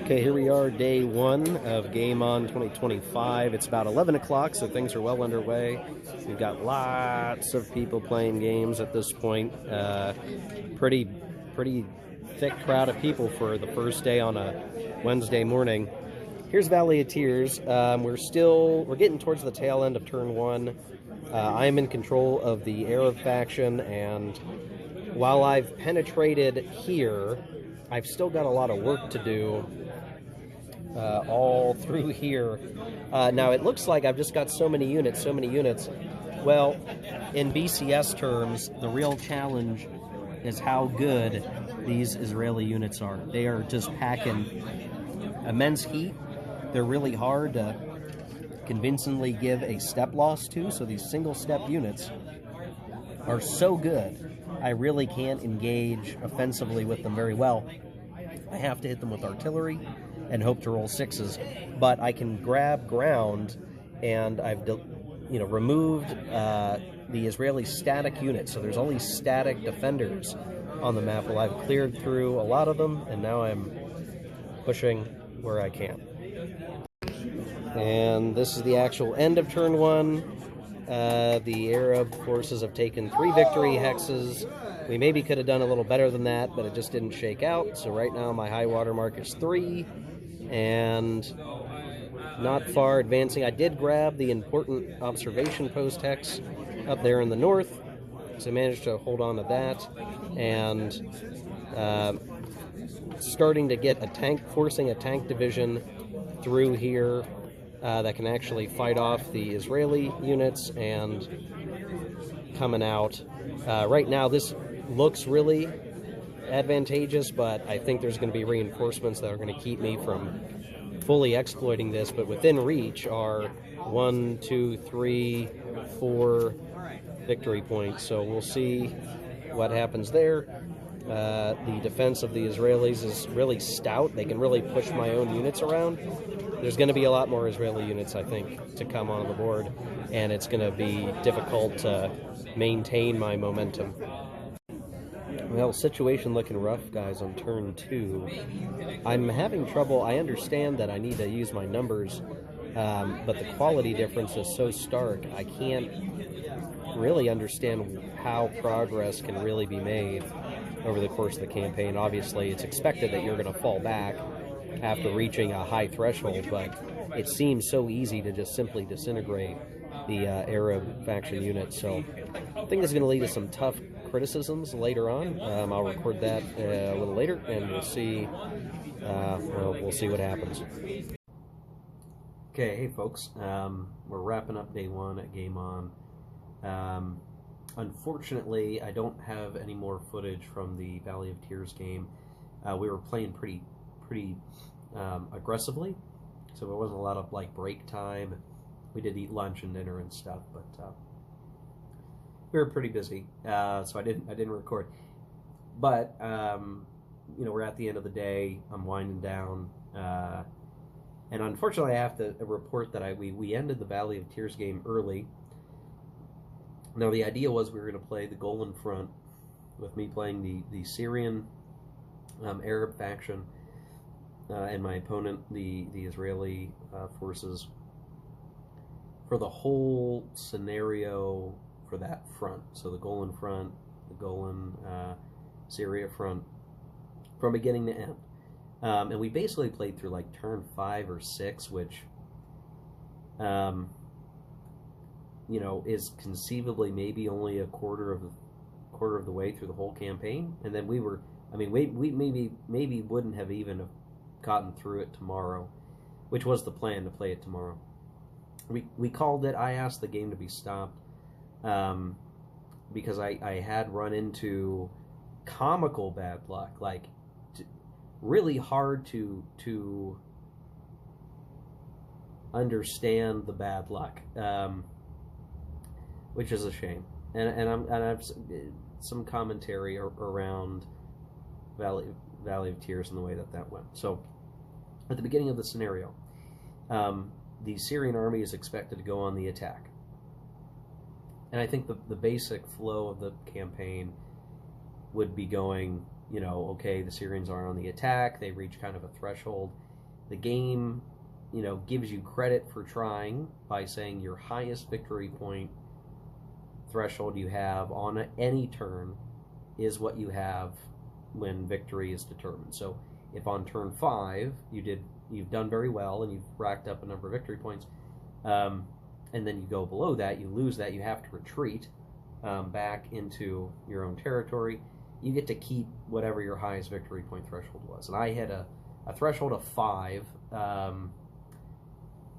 Okay, here we are, day one of Game On 2025. It's about 11 o'clock, so things are well underway. We've got lots of people playing games at this point. Pretty thick crowd of people for the first day on a Wednesday morning. Here's Valley of Tears. We're getting towards the tail end of turn one. I am in control of the Arab faction, and while I've penetrated here, I've still got a lot of work to do all through here. Now, it looks like I've just got so many units. Well, in BCS terms, the real challenge is how good these Israeli units are. They are just packing immense heat. They're really hard to convincingly give a step loss to, so these single-step units are so good, I really can't engage offensively with them very well. I have to hit them with artillery and hope to roll sixes, but I can grab ground, and I've removed the Israeli static units, so there's only static defenders on the map. Well, I've cleared through a lot of them, and now I'm pushing where I can. And this is the actual end of turn one. The Arab forces have taken 3 victory hexes. We maybe could have done a little better than that, but it just didn't shake out. So right now my high water mark is 3, and not far advancing. I did grab the important observation post hex up there in the north, so I managed to hold on to that, and starting to get forcing a tank division through here that can actually fight off the Israeli units, and coming out. Right now this looks really advantageous, but I think there's going to be reinforcements that are going to keep me from fully exploiting this, but within reach are 1, 2, 3, 4 victory points, so we'll see what happens there. The defense of the Israelis is really stout. They can really push my own units around. There's going to be a lot more Israeli units, I think, to come on the board, and it's going to be difficult to maintain my momentum. Well, situation looking rough, guys, on turn 2. I'm having trouble. I understand that I need to use my numbers, but the quality difference is so stark, I can't really understand how progress can really be made over the course of the campaign. Obviously, it's expected that you're going to fall back after reaching a high threshold, but it seems so easy to just simply disintegrate the Arab faction units. So I think this is going to lead to some tough criticisms later on. I'll record that a little later, and we'll see. We'll see what happens. Okay, hey folks, we're wrapping up day one at Game On. Unfortunately, I don't have any more footage from the Valley of Tears game. We were playing pretty aggressively, so there wasn't a lot of break time. We did eat lunch and dinner and stuff, but we were pretty busy, so I didn't record. But we're at the end of the day. I'm winding down, and unfortunately, I have to report that we ended the Valley of Tears game early. Now, the idea was we were going to play the Golan Front, with me playing the Syrian Arab faction, and my opponent, the Israeli forces, for the whole scenario for that front. So the Golan Front, the Golan Syria Front, from beginning to end. And we basically played through turn 5 or 6, which is conceivably maybe only a quarter of the way through the whole campaign. And then we maybe wouldn't have even gotten through it tomorrow, which was the plan, to play it tomorrow. We called it. I asked the game to be stopped because I had run into comical bad luck, really hard to understand the bad luck, which is a shame. And I've some commentary around Valley of Tears and the way that went. So, at the beginning of the scenario, the Syrian army is expected to go on the attack. And I think the basic flow of the campaign would be going, okay, the Syrians are on the attack, they reach kind of a threshold, The game, gives you credit for trying by saying your highest victory point threshold you have on any turn is what you have when victory is determined. So if on turn 5 you've done very well and you've racked up a number of victory points, and then you go below that, you lose that, you have to retreat back into your own territory. You get to keep whatever your highest victory point threshold was. And I had a threshold of 5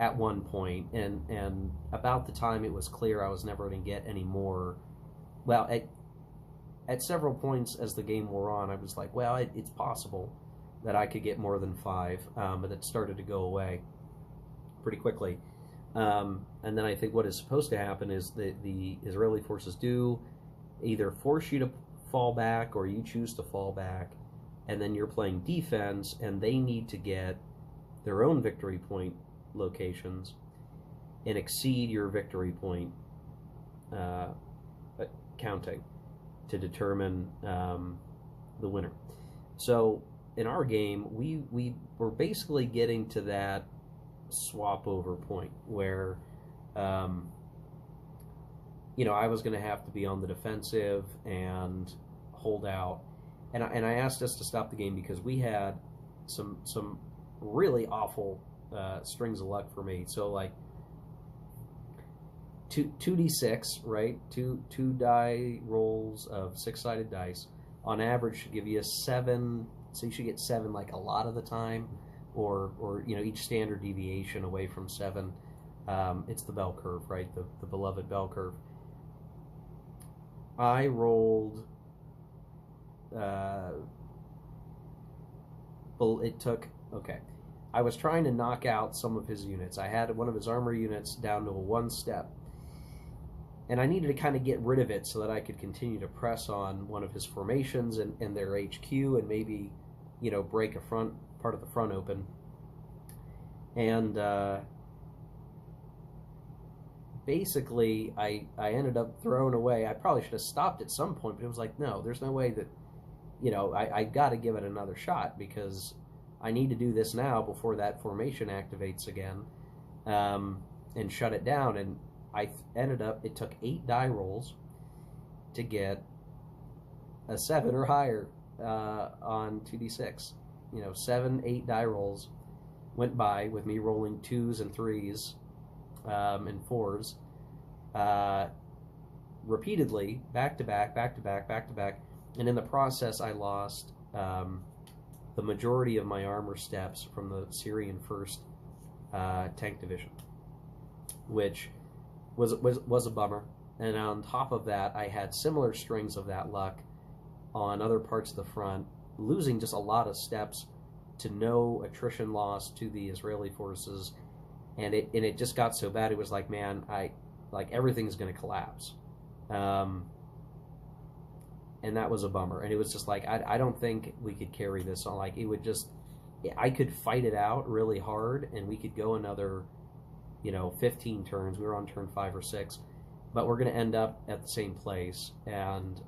at one point, and about the time it was clear I was never going to get any more. Well, at several points as the game wore on, I was like, well, it's possible that I could get more than 5, but it started to go away pretty quickly. And then I think what is supposed to happen is that the Israeli forces do either force you to fall back or you choose to fall back, and then you're playing defense, and they need to get their own victory point locations and exceed your victory point counting to determine the winner. So in our game, we were basically getting to that swap over point where I was going to have to be on the defensive and hold out, and I asked us to stop the game because we had some really awful strings of luck for me. So like 2d6, right? Two die rolls of 6-sided dice on average should give you a 7. So you should get 7 like a lot of the time, or each standard deviation away from 7. It's the bell curve, right? The beloved bell curve. I rolled. I was trying to knock out some of his units. I had one of his armor units down to a 1-step, and I needed to kind of get rid of it so that I could continue to press on one of his formations and their HQ, and maybe break a part of the front open. And basically I ended up throwing away. I probably should have stopped at some point, but it was like, no, there's no way that I got to give it another shot, because I need to do this now before that formation activates again, and shut it down. And it took 8 die rolls to get a 7 or higher on 2d6. 7, 8 die rolls went by with me rolling 2s and 3s and 4s repeatedly, back to back, and in the process I lost the majority of my armor steps from the Syrian 1st Tank Division, which was a bummer. And on top of that, I had similar strings of that luck on other parts of the front, losing just a lot of steps to no attrition loss to the Israeli forces, and it just got so bad. It was like, man, everything's going to collapse, and that was a bummer. And it was just like, I don't think we could carry this on. Like, it would just, I could fight it out really hard, and we could go another 15 turns. We were on turn 5 or 6, but we're going to end up at the same place, and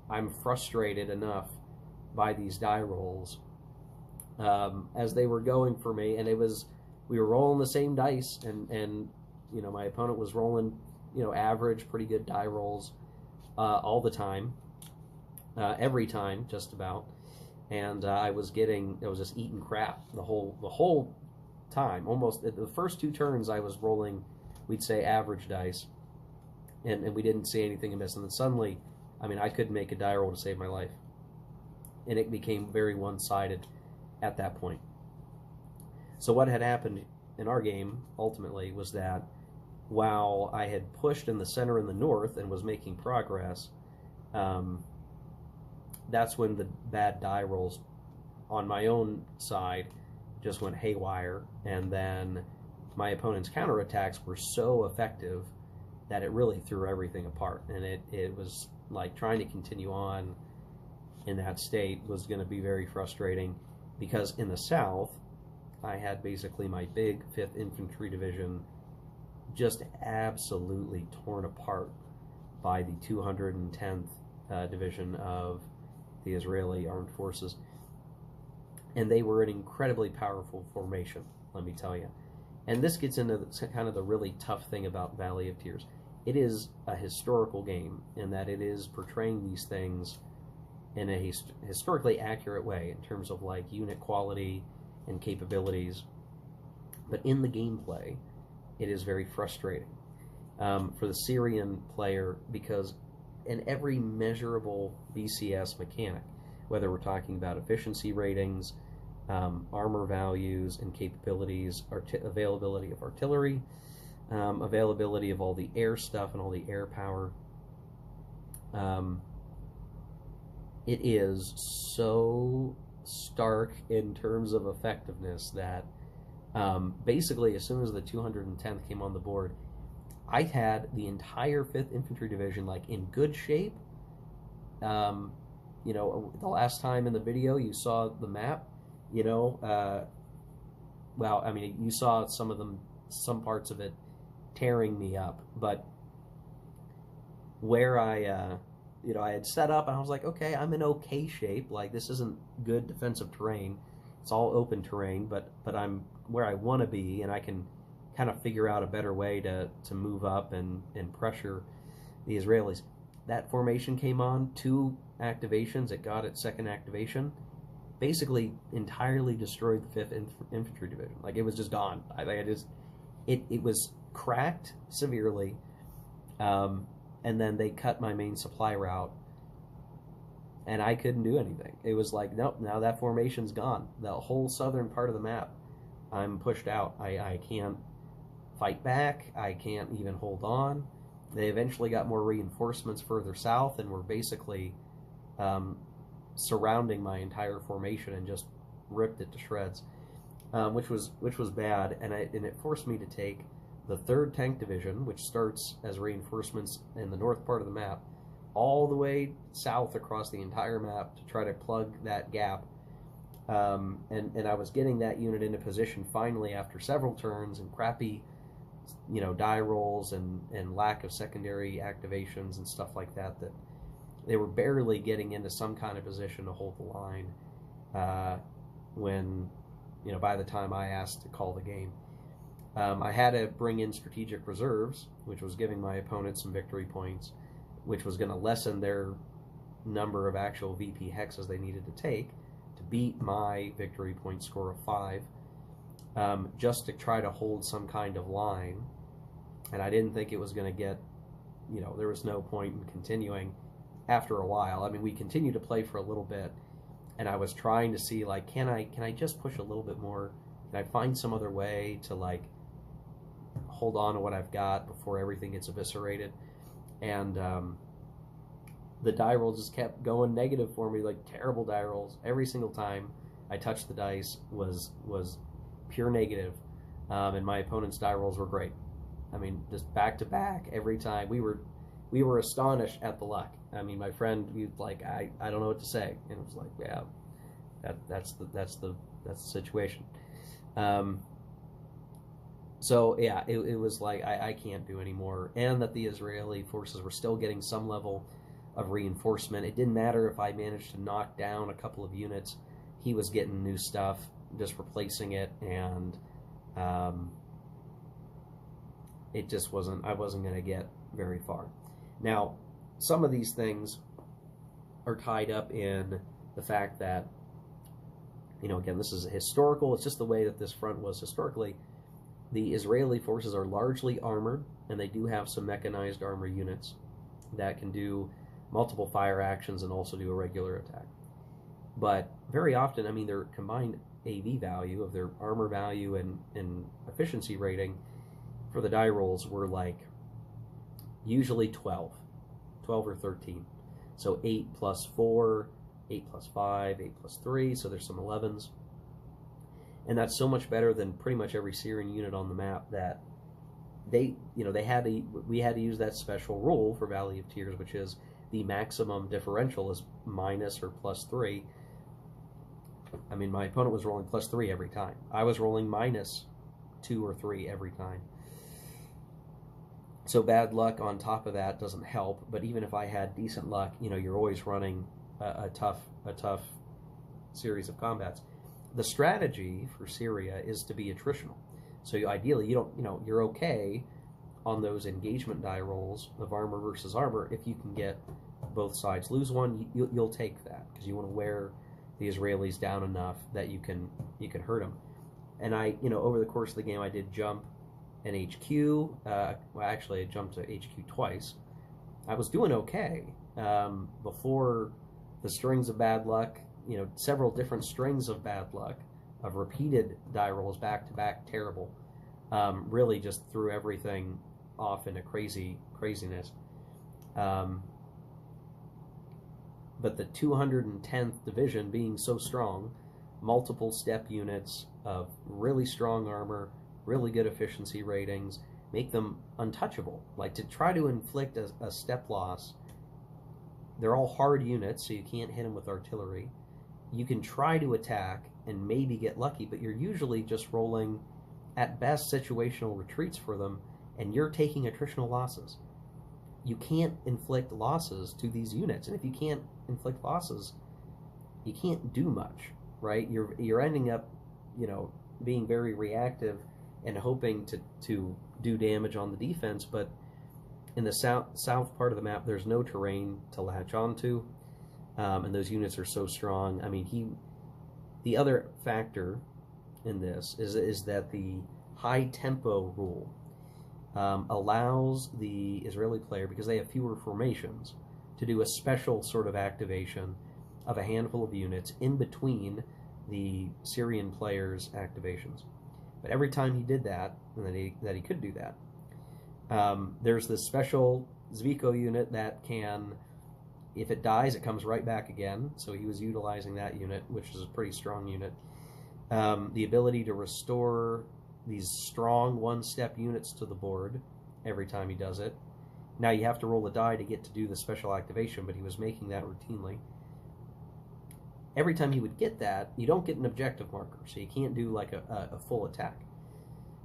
I'm frustrated enough by these die rolls as they were going for me, and we were rolling the same dice, and my opponent was rolling average, pretty good die rolls all the time, every time just about, and I was just eating crap the whole time. Almost the first 2 turns I was rolling, we'd say, average dice, and we didn't see anything amiss, and then suddenly, I couldn't make a die roll to save my life, and it became very one-sided at that point. So what had happened in our game ultimately was that while I had pushed in the center and the north and was making progress, that's when the bad die rolls on my own side just went haywire, and then my opponent's counterattacks were so effective that it really threw everything apart, and it was like trying to continue on in that state was going to be very frustrating, because in the south I had basically my big 5th Infantry Division just absolutely torn apart by the 210th Division of the Israeli Armed Forces. and they were an incredibly powerful formation, let me tell you. And this gets into kind of the really tough thing about Valley of Tears. It is a historical game in that it is portraying these things in a historically accurate way in terms of like unit quality and capabilities. But in the gameplay, it is very frustrating for the Syrian player, because in every measurable BCS mechanic, whether we're talking about efficiency ratings, armor values and capabilities, availability of artillery, availability of all the air stuff and all the air power, it is so stark in terms of effectiveness that basically as soon as the 210th came on the board, I had the entire 5th Infantry Division like in good shape. You know, the last time in the video you saw the map, you know, well, I mean, you saw some parts of it tearing me up, but where I, you know, I had set up and I was like, okay, I'm in okay shape. Like, this isn't good defensive terrain. It's all open terrain, but I'm where I want to be, and I can kind of figure out a better way to move up and pressure the Israelis. That formation came on, 2 activations. It got its 2nd activation. Basically, entirely destroyed the 5th Infantry Division. Like, it was just gone. It was cracked severely, and then they cut my main supply route, and I couldn't do anything. It was like, nope, now that formation's gone. The whole southern part of the map, I'm pushed out. I can't fight back. I can't even hold on. They eventually got more reinforcements further south and were basically surrounding my entire formation and just ripped it to shreds, which was bad. And it forced me to take the 3rd Tank Division, which starts as reinforcements in the north part of the map, all the way south across the entire map to try to plug that gap. And I was getting that unit into position finally after several turns and crappy, you know, die rolls and lack of secondary activations and stuff like that, that they were barely getting into some kind of position to hold the line when, you know, by the time I asked to call the game. I had to bring in strategic reserves, which was giving my opponent some victory points, which was going to lessen their number of actual VP hexes they needed to take to beat my victory point score of 5, just to try to hold some kind of line. And I didn't think it was going to get, you know, there was no point in continuing after a while. I mean, we continued to play for a little bit, and I was trying to see, like, can I just push a little bit more? Can I find some other way to, like, hold on to what I've got before everything gets eviscerated? And the die roll just kept going negative for me, like terrible die rolls. Every single time I touched the dice was pure negative, and my opponent's die rolls were great. I mean, just back to back every time. We were astonished at the luck. I mean, my friend, he was like, I don't know what to say, and it was like, yeah, that's the situation. So yeah, it was like I can't do anymore, and that the Israeli forces were still getting some level of reinforcement. It didn't matter if I managed to knock down a couple of units; he was getting new stuff, just replacing it, and it just wasn't. I wasn't going to get very far. Now, some of these things are tied up in the fact that, you know, again, this is historical. It's just the way that this front was historically. The Israeli forces are largely armored, and they do have some mechanized armor units that can do multiple fire actions and also do a regular attack. But very often, I mean, their combined AV value of their armor value and efficiency rating for the die rolls were like usually 12 or 13. So 8 plus 4, 8 plus 5, 8 plus 3, so there's some 11s. And that's so much better than pretty much every Syrian unit on the map that we had to use that special rule for Valley of Tears, which is the maximum differential is minus or plus 3. I mean, my opponent was rolling plus 3 every time. I was rolling minus 2 or 3 every time. So bad luck on top of that doesn't help. But even if I had decent luck, you know, you're always running a tough series of combats. the strategy for Syria is to be attritional. So ideally, you don't, you're okay on those engagement die rolls of armor versus armor if you can get both sides lose one. You'll take that because you want to wear the Israelis down enough that you can hurt them. And I, over the course of the game, I did jump an HQ. Well, actually, I jumped to HQ twice. I was doing okay before the strings of bad luck. Several different strings of bad luck of repeated die rolls back to back, terrible. Really just threw everything off into craziness. But the 210th Division being so strong, multiple step units of really strong armor, really good efficiency ratings, make them untouchable. Like, to try to inflict a step loss, they're all hard units, so you can't hit them with artillery. You can try to attack and maybe get lucky, but you're usually just rolling, at best, situational retreats for them, and you're taking attritional losses. You can't inflict losses to these units, and if you can't inflict losses, you can't do much, right? You're ending up, being very reactive and hoping to do damage on the defense, but in the south part of the map, there's no terrain to latch onto, and those units are so strong. I mean, the other factor in this is that the high tempo rule allows the Israeli player, because they have fewer formations, to do a special sort of activation of a handful of units in between the Syrian player's activations. But every time he did that, and that he could do that, there's this special Zviko unit that can, if it dies, it comes right back again. So he was utilizing that unit, which is a pretty strong unit. The ability to restore these strong one-step units to the board every time he does it. Now you have to roll a die to get to do the special activation, but he was making that routinely. Every time he would get that, you don't get an objective marker, so you can't do like a full attack.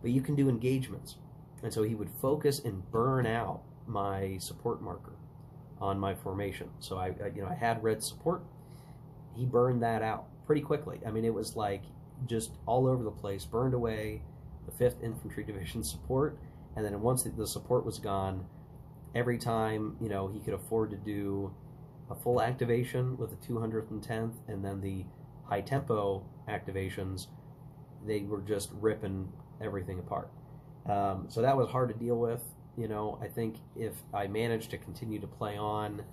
But you can do engagements. And so he would focus and burn out my support marker on my formation. So I had red support. He burned that out pretty quickly. I mean, it was like just all over the place, burned away the 5th Infantry Division support, and then once the support was gone, every time he could afford to do a full activation with the 210th and then the high tempo activations, they were just ripping everything apart. So that was hard to deal with. I think if I managed to continue to play on,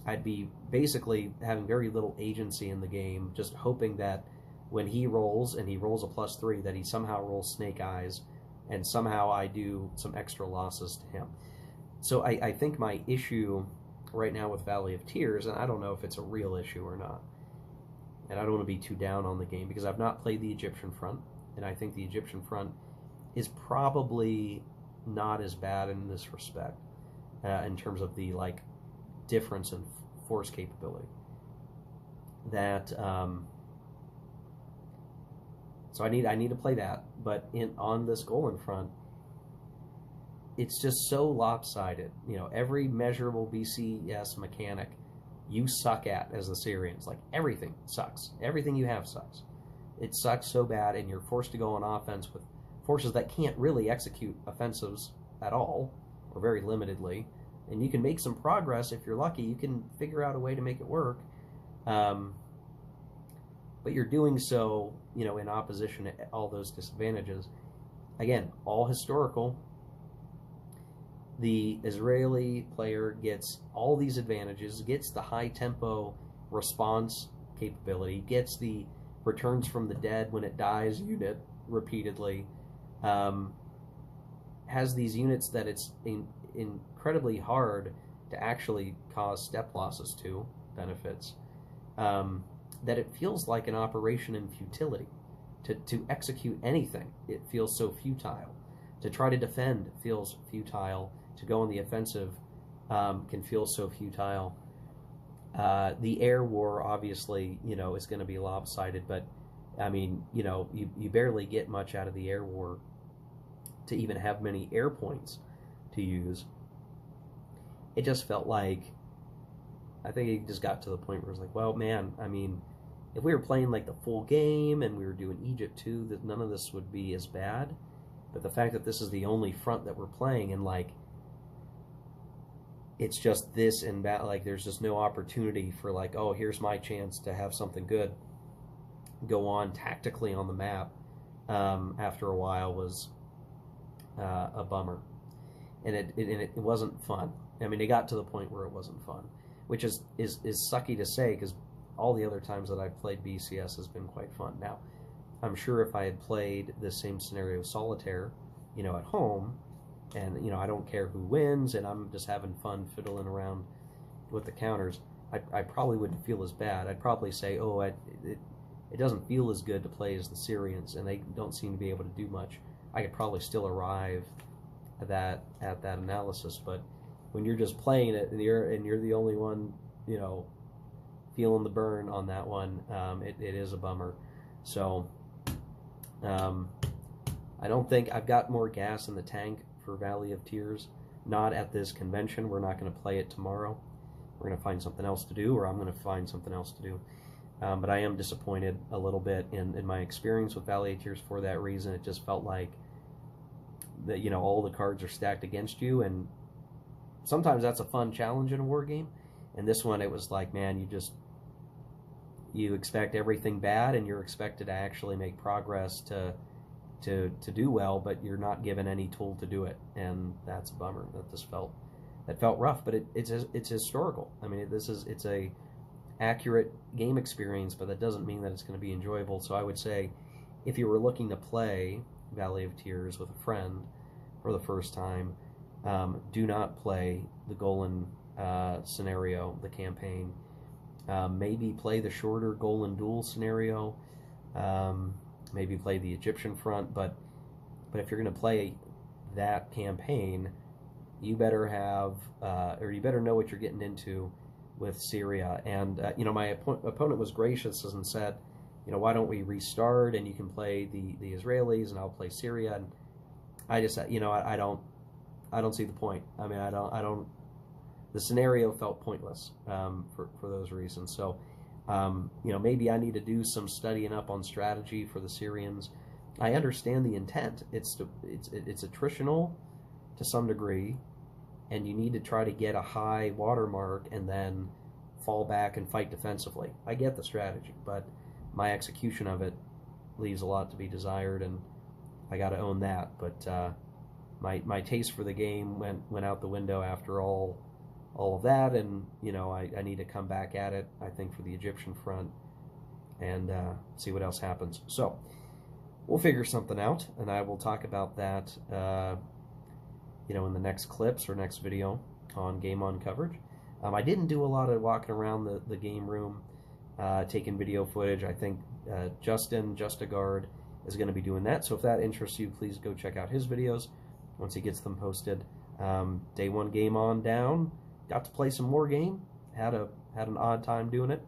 I'd be basically having very little agency in the game, just hoping that when he rolls, and he rolls a +3, that he somehow rolls Snake Eyes, and somehow I do some extra losses to him. So I think my issue right now with Valley of Tears, and I don't know if it's a real issue or not, and I don't want to be too down on the game, because I've not played the Egyptian front, and I think the Egyptian front is probably not as bad in this respect, in terms of the difference in force capability. That so I need to play that, but on this Golan front, it's just so lopsided. Every measurable BCS mechanic you suck at as the Syrians. Like, everything sucks. Everything you have sucks. It sucks so bad, and you're forced to go on offense with forces that can't really execute offensives at all, or very limitedly. And you can make some progress if you're lucky. You can figure out a way to make it work. But you're doing so, in opposition to all those disadvantages. Again, all historical. The Israeli player gets all these advantages, gets the high tempo response capability, gets the returns from the dead when it dies unit repeatedly, has these units that it's incredibly hard to actually cause step losses to, benefits, that it feels like an operation in futility. To execute anything, it feels so futile. To try to defend feels futile. To go on the offensive can feel so futile. The air war, obviously, is going to be lopsided, but I mean, you barely get much out of the air war to even have many air points to use. It just felt like, I think it just got to the point where it was like, well, man, I mean, if we were playing like the full game and we were doing Egypt too, that none of this would be as bad. But the fact that this is the only front that we're playing, and like it's just this and that, like there's just no opportunity for like, oh, here's my chance to have something good go on tactically on the map, after a while was a bummer. And it wasn't fun. I mean, it got to the point where it wasn't fun, which is sucky to say, because all the other times that I've played BCS has been quite fun. Now, I'm sure if I had played the same scenario solitaire, you know, at home, and, you know, I don't care who wins, and I'm just having fun fiddling around with the counters, I probably wouldn't feel as bad. I'd probably say, oh, it doesn't feel as good to play as the Syrians, and they don't seem to be able to do much. I could probably still arrive at that analysis, but when you're just playing it and you're the only one, you know, feeling the burn on that one, it is a bummer. So I don't think I've got more gas in the tank for Valley of Tears. Not at this convention. We're not going to play it tomorrow. We're going to find something else to do, or I'm going to find something else to do. But I am disappointed a little bit in my experience with Valley of Tears for that reason. It just felt like that, you know, all the cards are stacked against you, and sometimes that's a fun challenge in a war game. And this one, it was like, man, you expect everything bad, and you're expected to actually make progress to do well, but you're not given any tool to do it, and that's a bummer. That felt rough, but it's historical. I mean, it's a accurate game experience, but that doesn't mean that it's going to be enjoyable. So I would say, if you were looking to play Valley of Tears with a friend for the first time, do not play the Golan scenario, the campaign. Maybe play the shorter Golan Duel scenario. Maybe play the Egyptian front, but if you're going to play that campaign, you better have, or you better know what you're getting into with Syria. And you know, my opponent was gracious and said, you know, why don't we restart and you can play the Israelis and I'll play Syria. And I just, you know, I don't see the point. I mean, I don't. The scenario felt pointless for those reasons. So, you know, maybe I need to do some studying up on strategy for the Syrians. I understand the intent. It's attritional to some degree, and you need to try to get a high watermark and then fall back and fight defensively. I get the strategy, but my execution of it leaves a lot to be desired, and I got to own that. But my taste for the game went out the window after all of that, and you know, I need to come back at it, I think, for the Egyptian front and see what else happens. So we'll figure something out, and I will talk about that you know, in the next clips or next video on Game On coverage. I didn't do a lot of walking around the game room taking video footage. I think Justin Justagard is going to be doing that, so if that interests you, please go check out his videos once he gets them posted. Day one Game On down. Got to play some more game. Had an odd time doing it.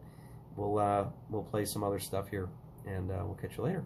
We'll play some other stuff here, and we'll catch you later.